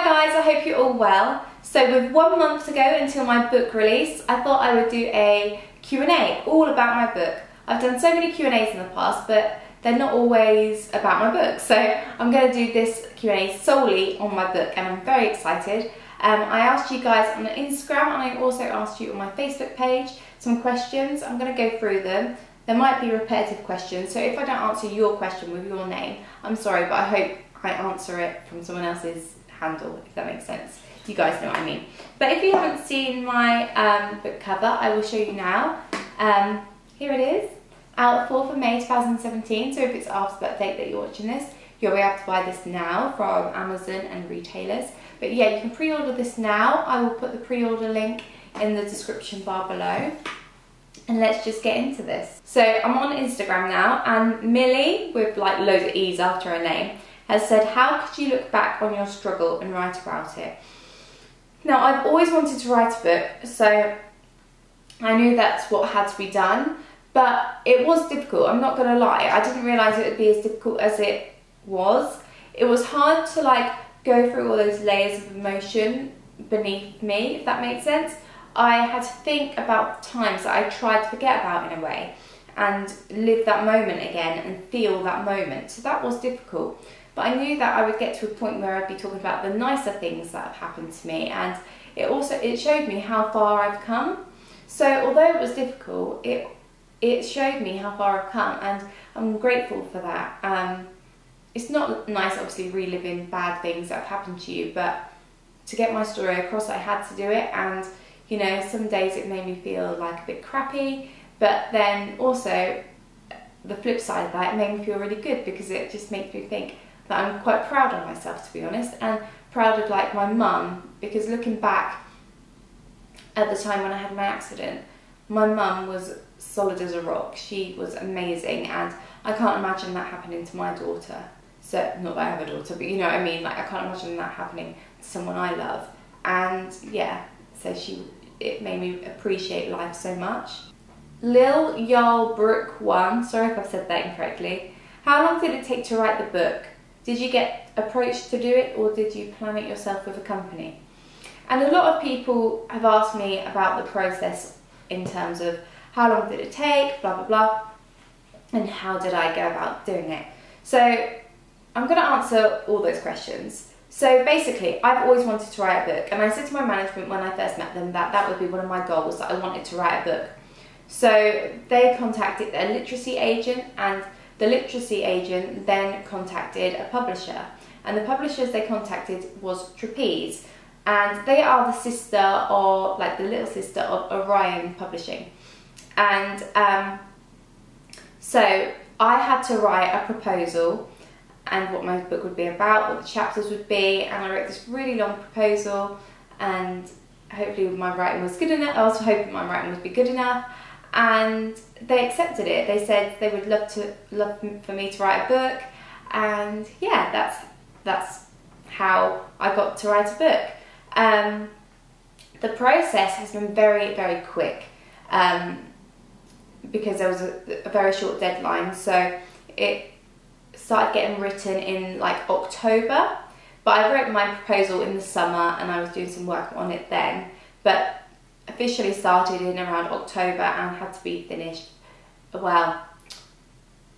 guys, I hope you're all well. So with 1 month to go until my book release, I thought I would do a Q&A all about my book. I've done so many Q&As in the past, but they're not always about my book. So I'm going to do this Q&A solely on my book, and I'm very excited. I asked you guys on Instagram, and I also asked you on my Facebook page some questions. I'm going to go through them. There might be repetitive questions, so if I don't answer your question with your name, I'm sorry, but I hope I answer it from someone else's handle, if that makes sense. You guys know what I mean. But if you haven't seen my book cover, I will show you now. Here it is, out 4th of May 2017, so if it's after that date that you're watching this, you'll be able to buy this now from Amazon and retailers. But yeah, you can pre-order this now. I will put the pre-order link in the description bar below. And let's just get into this. So I'm on Instagram now, and Millie, with like loads of E's after her name, has said, how could you look back on your struggle and write about it? Now, I've always wanted to write a book, so I knew that's what had to be done, but it was difficult, I'm not gonna lie. I didn't realise it would be as difficult as it was. It was hard to like go through all those layers of emotion beneath me, if that makes sense. I had to think about times that I tried to forget about in a way and live that moment again and feel that moment. So that was difficult. But I knew that I would get to a point where I'd be talking about the nicer things that have happened to me, and it showed me how far I've come. So although it was difficult, it showed me how far I've come, and I'm grateful for that. It's not nice, obviously, reliving bad things that have happened to you, but to get my story across, I had to do it. And you know, some days it made me feel like a bit crappy, but then also the flip side of that, it made me feel really good, because it just makes me think that I'm quite proud of myself, to be honest, and proud of like my mum, because looking back at the time when I had my accident, my mum was solid as a rock. She was amazing, and I can't imagine that happening to my daughter. So, not that I have a daughter, but you know what I mean, like I can't imagine that happening to someone I love. And yeah, so it made me appreciate life so much. Lil Yarl Brook 1, sorry if I've said that incorrectly. How long did it take to write the book? Did you get approached to do it, or did you plan it yourself with a company? And a lot of people have asked me about the process in terms of how long did it take, blah, blah, blah, and how did I go about doing it. So I'm going to answer all those questions. So basically, I've always wanted to write a book, and I said to my management when I first met them that that would be one of my goals, that I wanted to write a book. So they contacted their literacy agent, and the literacy agent then contacted a publisher, and the publishers they contacted was Trapeze, and they are the sister, or like the little sister of Orion Publishing. And so I had to write a proposal and what my book would be about, what the chapters would be, and I wrote this really long proposal, and hopefully my writing was good enough. I was hoping my writing would be good enough, and they accepted it. They said they would love for me to write a book, and yeah, that's how I got to write a book. The process has been very, very quick, because there was a very short deadline, so it started getting written in like October, but I wrote my proposal in the summer and I was doing some work on it then, but officially started in around October and had to be finished, well,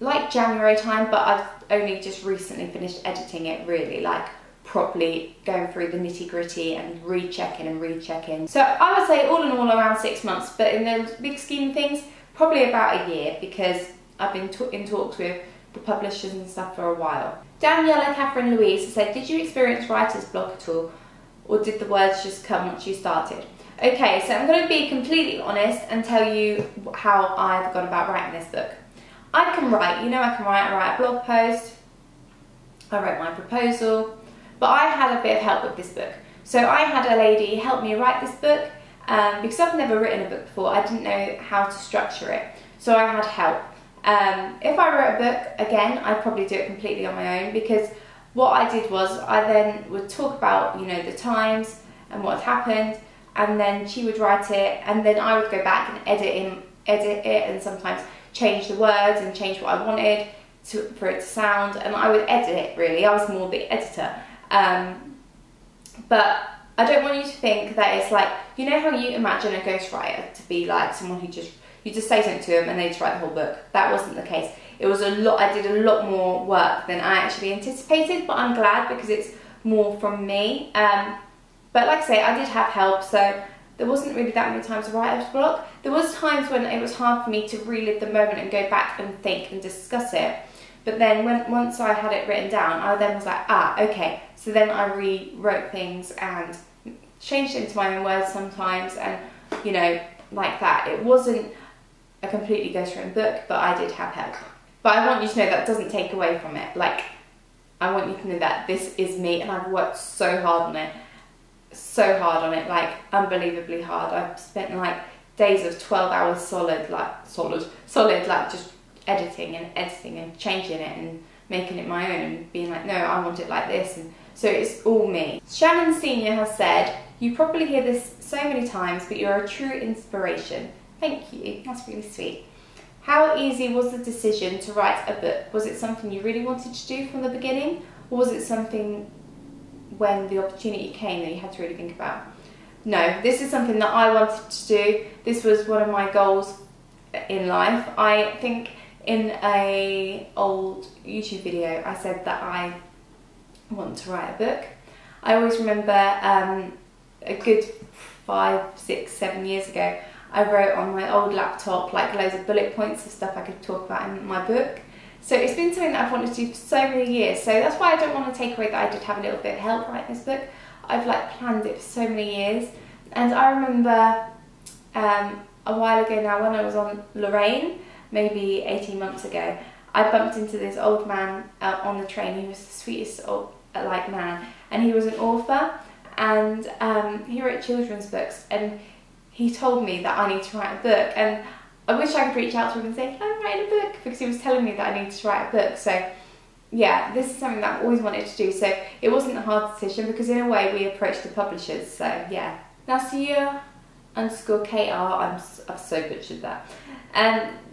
like January time, but I've only just recently finished editing it, really, like properly going through the nitty gritty and rechecking. So I would say all in all around 6 months, but in the big scheme of things, probably about a year, because I've been in talks with the publishers and stuff for a while. Daniela Catherine Louise said, did you experience writer's block at all, or did the words just come once you started? Okay, so I'm going to be completely honest and tell you how I've gone about writing this book. I can write, you know, I write a blog post, I wrote my proposal, but I had a bit of help with this book. So I had a lady help me write this book, because I've never written a book before. I didn't know how to structure it, so I had help. If I wrote a book again, I'd probably do it completely on my own, because what I did was I then would talk about, you know, the times and what had happened, and then she would write it, and then I would go back and edit it, and sometimes change the words and change what I wanted for it to sound, and I would edit it, really. I was more the editor. But I don't want you to think that it's like, you know how you imagine a ghostwriter to be like someone who you just say something to them and they just write the whole book. That wasn't the case. It was I did a lot more work than I actually anticipated, but I'm glad because it's more from me. But like I say, I did have help, so there wasn't really that many times of writer's block. There was times when it was hard for me to relive the moment and go back and think and discuss it. But then once I had it written down, I then was like, okay. So then I rewrote things and changed it into my own words sometimes, and you know, like that. It wasn't a completely ghostwritten book, but I did have help. But I want you to know that doesn't take away from it. Like, I want you to know that this is me, and I've worked so hard on it. So hard on it, like unbelievably hard. I've spent like days of 12 hours solid, like just editing and changing it and making it my own and being like, no, I want it like this. And so it's all me. Shannon Senior has said, you probably hear this so many times, but you're a true inspiration. Thank you, that's really sweet. How easy was the decision to write a book? Was it something you really wanted to do from the beginning, or was it something when the opportunity came that you had to really think about? No, this is something that I wanted to do. This was one of my goals in life. I think in a old YouTube video I said that I want to write a book. I always remember a good 5, 6, 7 years ago, I wrote on my old laptop like loads of bullet points of stuff I could talk about in my book. So it's been something that I've wanted to do for so many years. So that's why I don't want to take away that I did have a little bit of help writing this book. I've like planned it for so many years. And I remember a while ago now when I was on Lorraine, maybe 18 months ago, I bumped into this old man on the train. He was the sweetest old man, and he was an author, and he wrote children's books, and he told me that I need to write a book, and I wish I could reach out to him and say, I'm writing a book, because he was telling me that I needed to write a book. So yeah, this is something that I've always wanted to do, so it wasn't a hard decision, because in a way we approached the publishers. So yeah. Nasir_KR, I've so butchered that.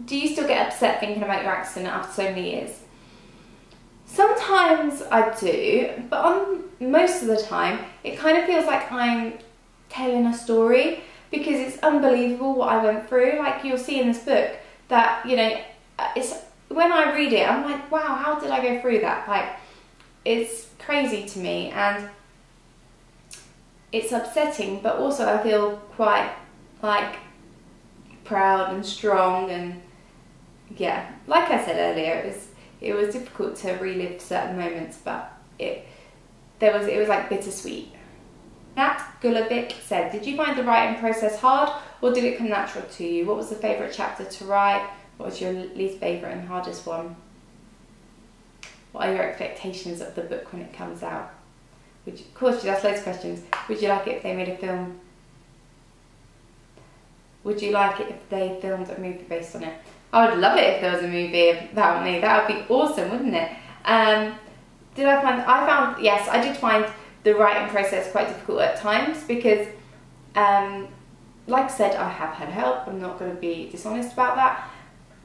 Do you still get upset thinking about your accident after so many years? Sometimes I do, but on most of the time it kind of feels like I'm telling a story, because it's unbelievable what I went through. Like you'll see in this book that, you know, it's when I read it, I'm like, wow, how did I go through that? Like, it's crazy to me, and it's upsetting, but also I feel quite like proud and strong, and yeah, like I said earlier, it was difficult to relive certain moments, but it was like bittersweet. Nat Gulabic said, did you find the writing process hard, or did it come natural to you? What was the favourite chapter to write? What was your least favourite and hardest one? What are your expectations of the book when it comes out? Of course, that's loads of questions. Would you like it if they made a film? Would you like it if they filmed a movie based on it? I would love it if there was a movie about me. That would be awesome, wouldn't it? I did find the writing process quite difficult at times, because like I said, I have had help. I'm not going to be dishonest about that,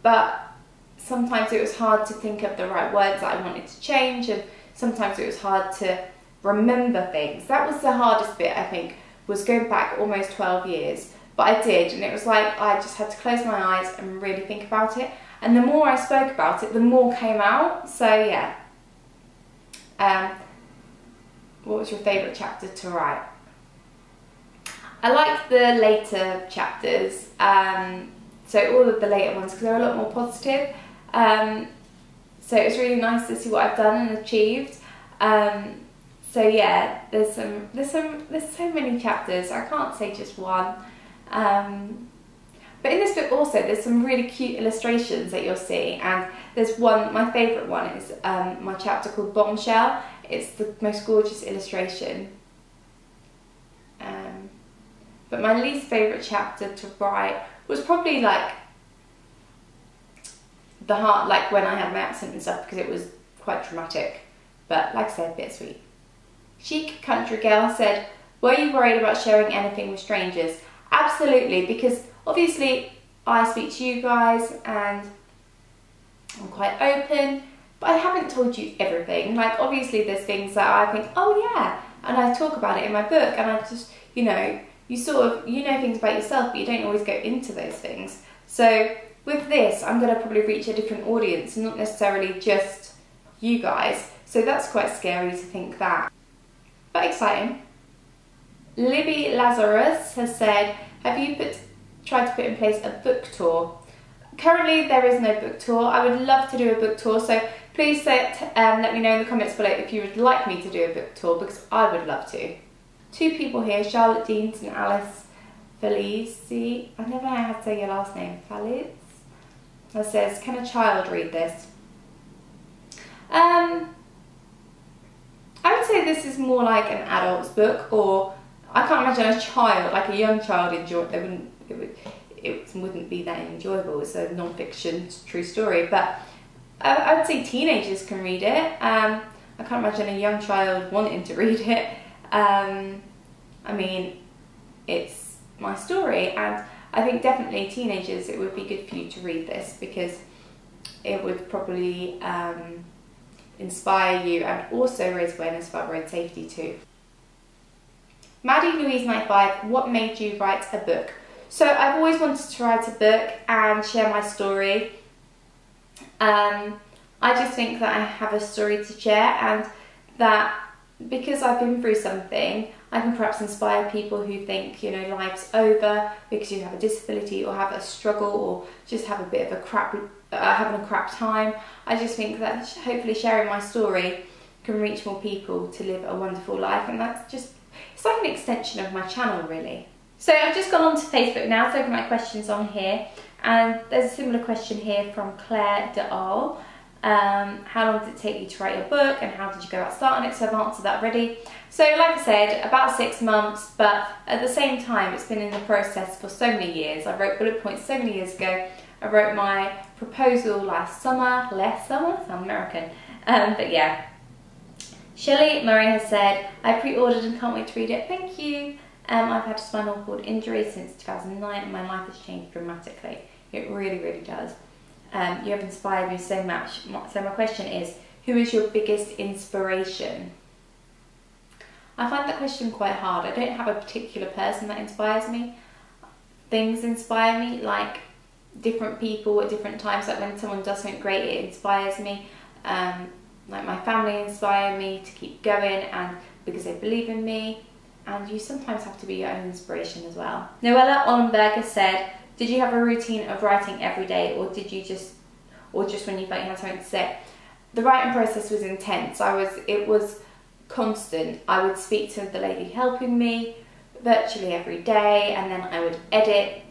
but sometimes it was hard to think of the right words that I wanted to change, and sometimes it was hard to remember things. That was the hardest bit, I think, was going back almost 12 years. But I did, and it was like I just had to close my eyes and really think about it. And the more I spoke about it, the more came out. So yeah. What was your favourite chapter to write? I like the later chapters, so all of the later ones, because they're a lot more positive. So it was really nice to see what I've done and achieved. So yeah, there's so many chapters. I can't say just one. But in this book also there's some really cute illustrations that you'll see, and there's one, my favourite one is my chapter called Bombshell. It's the most gorgeous illustration. But my least favourite chapter to write was probably like like when I had my accident and stuff, because it was quite traumatic, but like I said, bittersweet. Chic Country Girl said, were you worried about sharing anything with strangers? Absolutely, because obviously I speak to you guys and I'm quite open, but I haven't told you everything. Like obviously there's things that I think, oh yeah, and I talk about it in my book, and I just, you know, you know things about yourself, but you don't always go into those things. So with this, I'm going to probably reach a different audience, not necessarily just you guys. So that's quite scary to think that, but exciting. Libby Lazarus has said, have you tried to put in place a book tour? Currently there is no book tour. I would love to do a book tour, so please let me know in the comments below if you would like me to do a book tour, because I would love to. Two people here, Charlotte Deans and Alice Felici. I never know how to say your last name. Feliz? That says, can a child read this? I would say this is more like an adult's book, or I can't imagine a child, like a young child, it wouldn't be that enjoyable. It's a non-fiction true story, but I would say teenagers can read it. I can't imagine a young child wanting to read it. I mean, it's my story, and I think definitely teenagers, it would be good for you to read this, because it would probably inspire you and also raise awareness about road safety too. Maddie Louise 95, what made you write a book? So I've always wanted to write a book and share my story. I just think that I have a story to share, and that because I've been through something, I can perhaps inspire people who think, you know, life's over because you have a disability, or have a struggle, or just have a bit of having a crap time. I just think that hopefully sharing my story can reach more people to live a wonderful life, and that's just, it's like an extension of my channel really. So I've just gone onto Facebook now to open my questions on here, and there's a similar question here from Claire Deal. How long did it take you to write your book, and how did you go about starting it? So I've answered that already. So like I said, about 6 months, but at the same time it's been in the process for so many years. I wrote bullet points so many years ago. I wrote my proposal last summer, I'm American, but yeah. Shelley Murray has said, I pre-ordered and can't wait to read it. Thank you. I've had a spinal cord injury since 2009 and my life has changed dramatically. It really, really does. You have inspired me so much. So my question is, who is your biggest inspiration? I find that question quite hard. I don't have a particular person that inspires me. Things inspire me, like different people at different times. Like when someone does something great, it inspires me. Like my family inspire me to keep going, and because they believe in me. And you sometimes have to be your own inspiration as well. Noella Ollenberger said, did you have a routine of writing every day, or did you just when you felt you had something to say? The writing process was intense. It was constant. I would speak to the lady helping me virtually every day, and then I would edit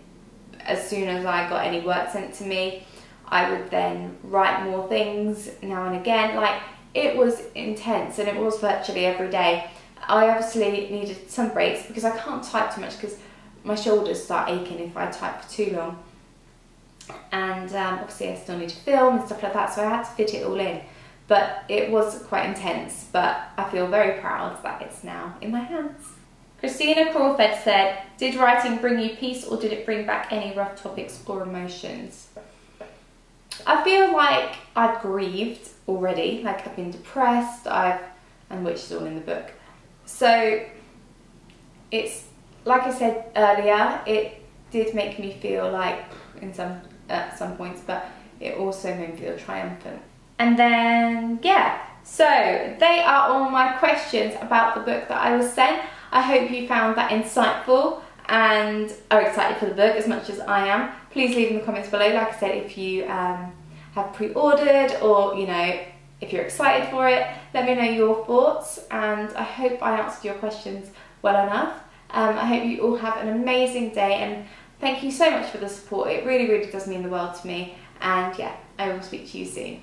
as soon as I got any work sent to me. I would then write more things now and again. Like, it was intense, and it was virtually every day. I obviously needed some breaks because I can't type too much, because my shoulders start aching if I type for too long. And obviously I still need to film and stuff like that, so I had to fit it all in. But it was quite intense, but I feel very proud that it's now in my hands. Christina Crawford said, did writing bring you peace, or did it bring back any rough topics or emotions? I feel like I've grieved already, like I've been depressed, and which is all in the book. So it's, like I said earlier, it did make me feel like at some points, but it also made me feel triumphant. And then, yeah, so they are all my questions about the book that I was sent. I hope you found that insightful and are excited for the book as much as I am. Please leave in the comments below, like I said, if you have pre-ordered, or, you know, if you're excited for it. Let me know your thoughts, and I hope I answered your questions well enough. I hope you all have an amazing day, and thank you so much for the support. It really, really does mean the world to me. And yeah, I will speak to you soon.